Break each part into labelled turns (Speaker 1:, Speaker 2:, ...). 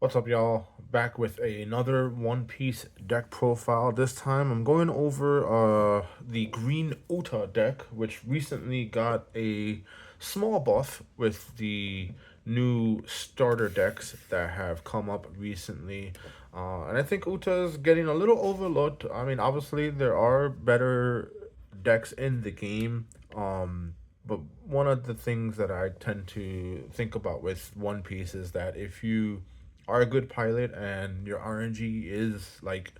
Speaker 1: What's up, y'all? Back with another One Piece deck profile. This time I'm going over the Green Uta deck, which recently got a small buff with the new starter decks that have come up recently. And I think Uta is getting a little overlooked. I mean, obviously, there are better decks in the game. But one of the things that I tend to think about with One Piece is that if you are a good pilot and your RNG is like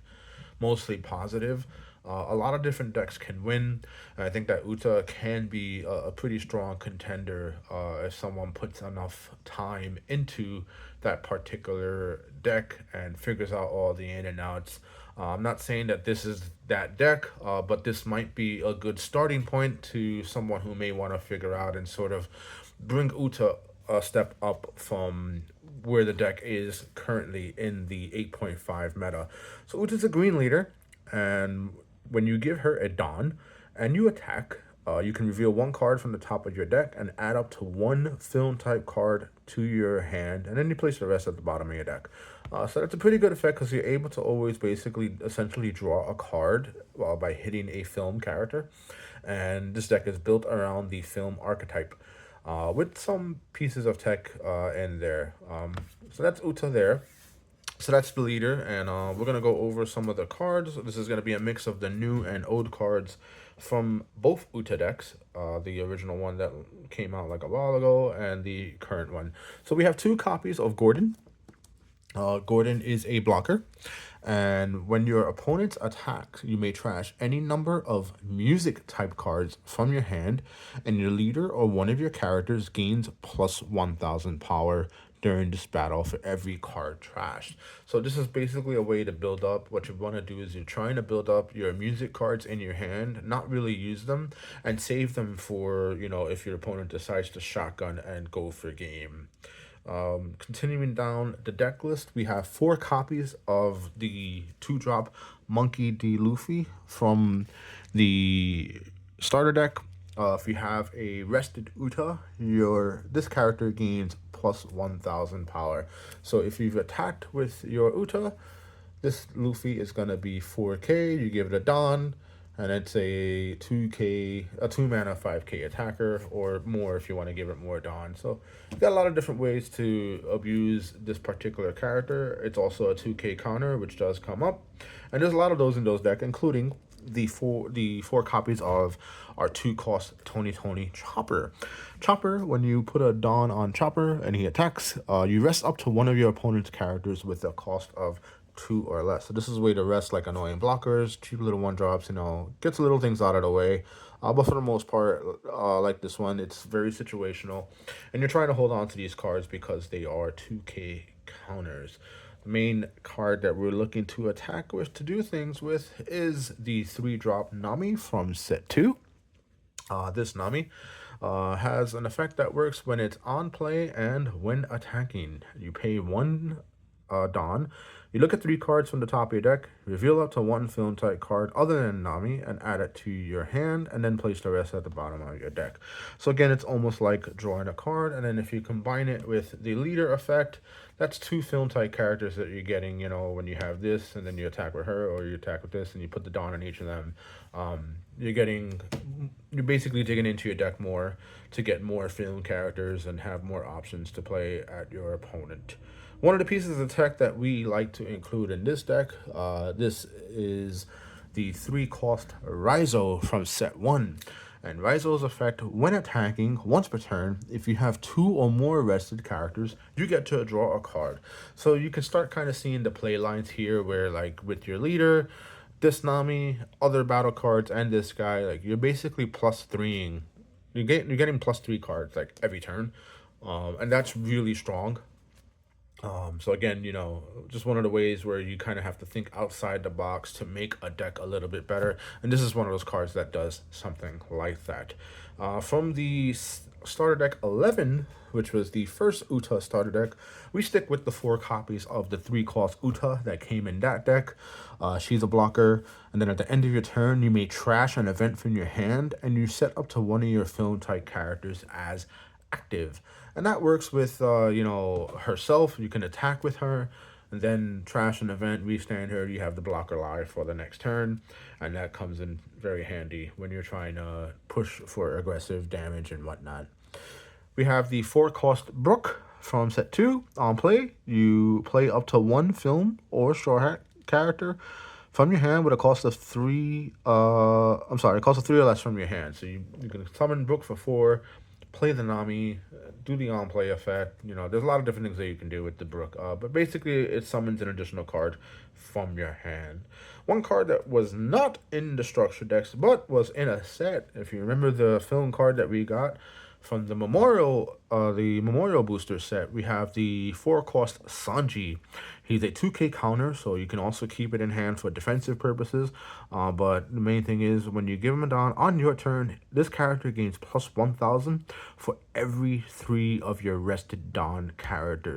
Speaker 1: mostly positive, a lot of different decks can win. And I think that Uta can be a pretty strong contender if someone puts enough time into that particular deck and figures out all the in and outs. I'm not saying that this is that deck, but this might be a good starting point to someone who may want to figure out and sort of bring Uta a step up from where the deck is currently in the 8.5 meta. So Uta's a green leader, and when you give her a Dawn and you attack, you can reveal one card from the top of your deck and add up to one film type card to your hand, and then you place the rest at the bottom of your deck. So that's a pretty good effect because you're able to always basically essentially draw a card by hitting a film character. And this deck is built around the film archetype with some pieces of tech in there. So that's Uta there. So that's the leader, and we're gonna go over some of the cards. This is gonna be a mix of the new and old cards from both Uta decks, the original one that came out like a while ago, and the current one. So we have two copies of Gordon. Gordon is a blocker, and when your opponent attacks, you may trash any number of music type cards from your hand, and your leader or one of your characters gains plus 1,000 power during this battle for every card trashed. So this is basically a way to build up. What you want to do is you're trying to build up your music cards in your hand, not really use them, and save them for, if your opponent decides to shotgun and go for game. Continuing down the deck list, we have four copies of the two drop Monkey D. Luffy from the starter deck. If you have a rested Uta, your this character gains plus 1,000 power. So if you've attacked with your Uta, this Luffy is gonna be 4K. You give it a Dawn, and it's a 2K, a 2 mana 5K attacker, or more if you want to give it more Dawn. So you got a lot of different ways to abuse this particular character. It's also a 2K counter, which does come up, and there's a lot of those in those decks, including the four copies of our 2 cost Tony Chopper. Chopper, when you put a Dawn on Chopper and he attacks, you rest up to one of your opponent's characters with a cost of two or less. So this is a way to rest like annoying blockers, cheap little one drops, gets little things out of the way. But for the most part, like this one, it's very situational. And you're trying to hold on to these cards because they are 2K counters. The main card that we're looking to attack with, to do things with, is the 3 drop Nami from set 2. This Nami has an effect that works when it's on play and when attacking. You pay one Dawn. You look at 3 cards from the top of your deck, reveal up to one film type card other than Nami, and add it to your hand, and then place the rest at the bottom of your deck. So again, it's almost like drawing a card, and then if you combine it with the leader effect, that's 2 film type characters that you're getting, when you have this, and then you attack with her, or you attack with this, and you put the Dawn on each of them. You're basically digging into your deck more to get more film characters and have more options to play at your opponent. One of the pieces of tech that we like to include in this deck, this is the 3 cost Raizo from set 1. And Raizo's effect, when attacking, once per turn, if you have 2 or more rested characters, you get to draw a card. So you can start kind of seeing the play lines here where, like, with your leader, this Nami, other battle cards, and this guy, like, you're basically plus threeing. You're getting +3 cards, like, every turn. And that's really strong. So again, just one of the ways where you kind of have to think outside the box to make a deck a little bit better. And this is one of those cards that does something like that. From the starter deck 11, which was the first Uta starter deck, we stick with the 4 copies of the 3 cost Uta that came in that deck. She's a blocker, and then at the end of your turn, you may trash an event from your hand, and you set up to one of your film type characters as active. And that works with, herself. You can attack with her, and then trash an event, restand her. You have the blocker live for the next turn, and that comes in very handy when you're trying to push for aggressive damage and whatnot. We have the four cost Brook from set two on play. You play up to one film or Straw Hat character from your hand with a cost of three. I'm sorry, a cost of three or less from your hand. So you can summon Brook for four, play the Nami, do the on play effect. There's a lot of different things that you can do with the Brook. But basically, it summons an additional card from your hand. One card that was not in the structure decks, but was in a set. If you remember the film card that we got from the memorial booster set, we have the four cost Sanji. He's a 2K counter, so you can also keep it in hand for defensive purposes. But the main thing is when you give him a Don on your turn, this character gains plus 1,000 for every three of your rested Don cards.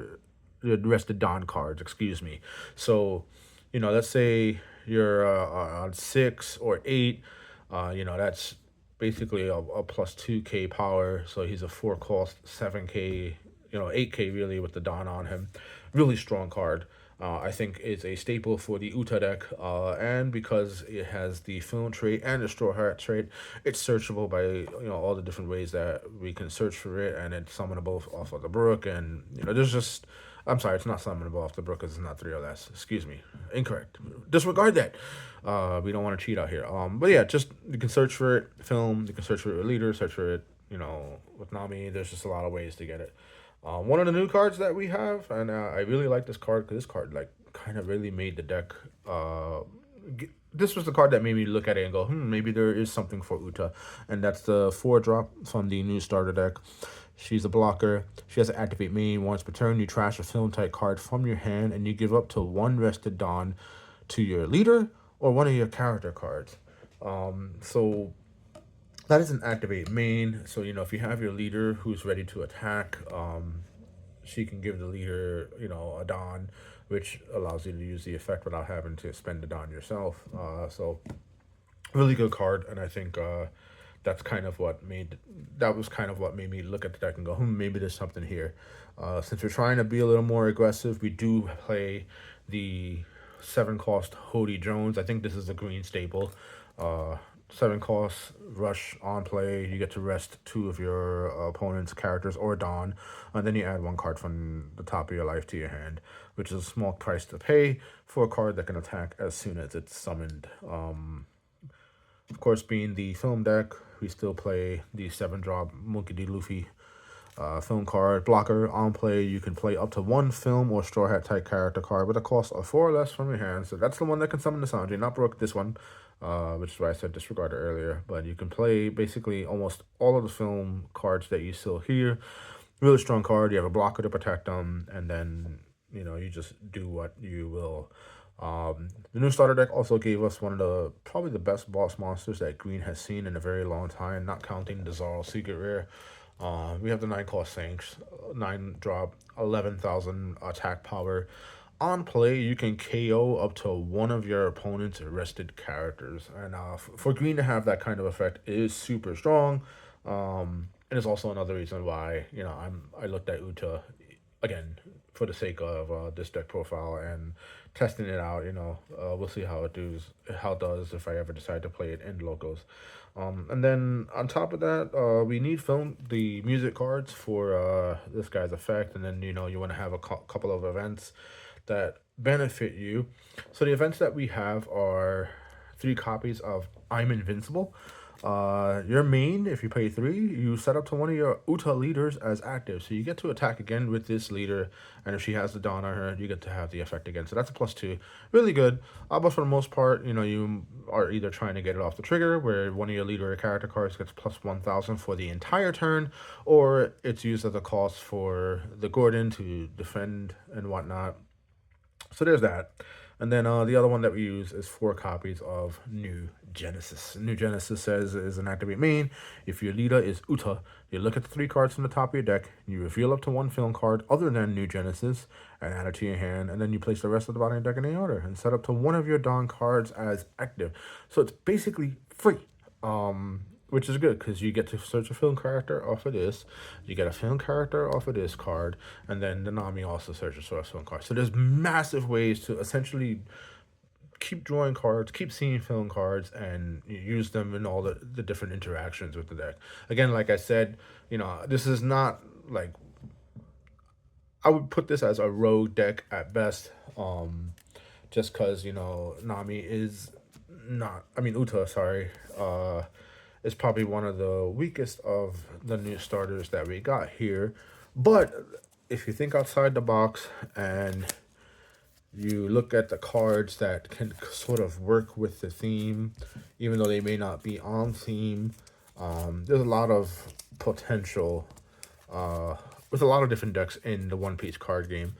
Speaker 1: Excuse me. So, let's say you're on 6 or 8. That's basically a plus 2K power. So he's a 4 cost, 7K, 8K really with the Dawn on him. Really strong card. I think it's a staple for the Uta deck, and because it has the film trait and the Straw Hat trait, it's searchable by all the different ways that we can search for it, and it's summonable off of the Brook, and there's just I'm sorry, it's not summonable off the Brook because it's not three or less. Excuse me, incorrect. Disregard that. We don't want to cheat out here. But yeah, just you can search for it, film. You can search for it with leader, search for it, with Nami. There's just a lot of ways to get it. One of the new cards that we have, and I really like this card because this card like kind of really made the deck. This was the card that made me look at it and go, maybe there is something for Uta, and that's the 4 drop from the new starter deck. She's a blocker. She has to activate main once per turn. You trash a film type card from your hand, and you give up to one rested Dawn to your leader or one of your character cards. So that is an activate main. So if you have your leader who's ready to attack, she can give the leader a Dawn, which allows you to use the effect without having to spend the Dawn yourself. So really good card, and I think that was kind of what made me look at the deck and go, maybe there's something here. Since we're trying to be a little more aggressive, we do play the 7 cost Hody Jones. I think this is the green staple. 7 cost rush on play. You get to rest 2 of your opponent's characters or Dawn, and then you add 1 card from the top of your life to your hand, which is a small price to pay for a card that can attack as soon as it's summoned. Of course, being the film deck, we still play the 7 drop Monkey D. Luffy film card. Blocker on play, you can play up to 1 film or Straw Hat type character card with a cost of 4 or less from your hand. So that's the one that can summon the Sanji, not Brook, this one, which is why I said disregard it earlier. But you can play basically almost all of the film cards that you still hear. Really strong card. You have a blocker to protect them, and then you just do what you will. The new starter deck also gave us one of the probably the best boss monsters that Green has seen in a very long time, not counting the Zoro Secret Rare. We have the 9 cost Saints, 9 drop, 11,000 attack power. On play, you can KO up to one of your opponent's arrested characters, and for Green to have that kind of effect is super strong. And it's also another reason why I looked at Uta again for the sake of this deck profile and testing it out. We'll see how it does if I ever decide to play it in locals. And then on top of that, we need the music cards for this guy's effect, and then you want to have a couple of events that benefit you. So the events that we have are 3 copies of I'm Invincible. Your main, if you pay 3, you set up to one of your Uta leaders as active. So you get to attack again with this leader, and if she has the Dawn on her, you get to have the effect again. So that's a +2. Really good. But for the most part, you are either trying to get it off the trigger, where one of your leader or character cards gets plus 1,000 for the entire turn, or it's used as a cost for the Gordon to defend and whatnot. So there's that. And then the other one that we use is 4 copies of New Genesis. New Genesis says is an activate main. If your leader is Uta, you look at the 3 cards from the top of your deck, you reveal up to 1 film card other than New Genesis, and add it to your hand, and then you place the rest of the bottom of your deck in the order, and set up to one of your Dawn cards as active. So it's basically free. which is good because you get to search a film character off of this, you get a film character off of this card, and then the Nami also searches for a film card. So there's massive ways to essentially keep drawing cards, keep seeing film cards, and you use them in all the different interactions with the deck. Again, like I said, this is not like I would put this as a rogue deck at best. Just because Nami is not. I mean Uta, sorry. Is probably one of the weakest of the new starters that we got here. But if you think outside the box and you look at the cards that can sort of work with the theme, even though they may not be on theme, there's a lot of potential with a lot of different decks in the One Piece card game.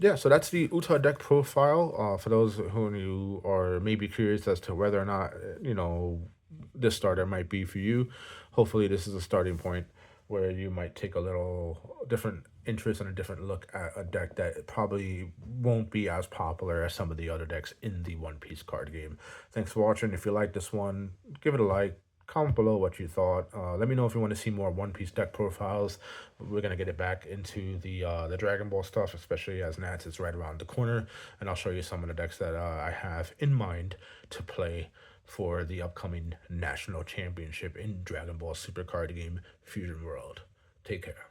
Speaker 1: Yeah, so that's the Uta deck profile. For those who you are maybe curious as to whether or not this starter might be for you, hopefully this is a starting point where you might take a little different interest and a different look at a deck that probably won't be as popular as some of the other decks in the One Piece card game. Thanks for watching. If you like this one, give it a like. Comment below what you thought. Let me know if you want to see more One Piece deck profiles. We're gonna get it back into the Dragon Ball stuff, especially as Nats is right around the corner, and I'll show you some of the decks that I have in mind to play for the upcoming national championship in Dragon Ball Super Card Game Fusion World. Take care.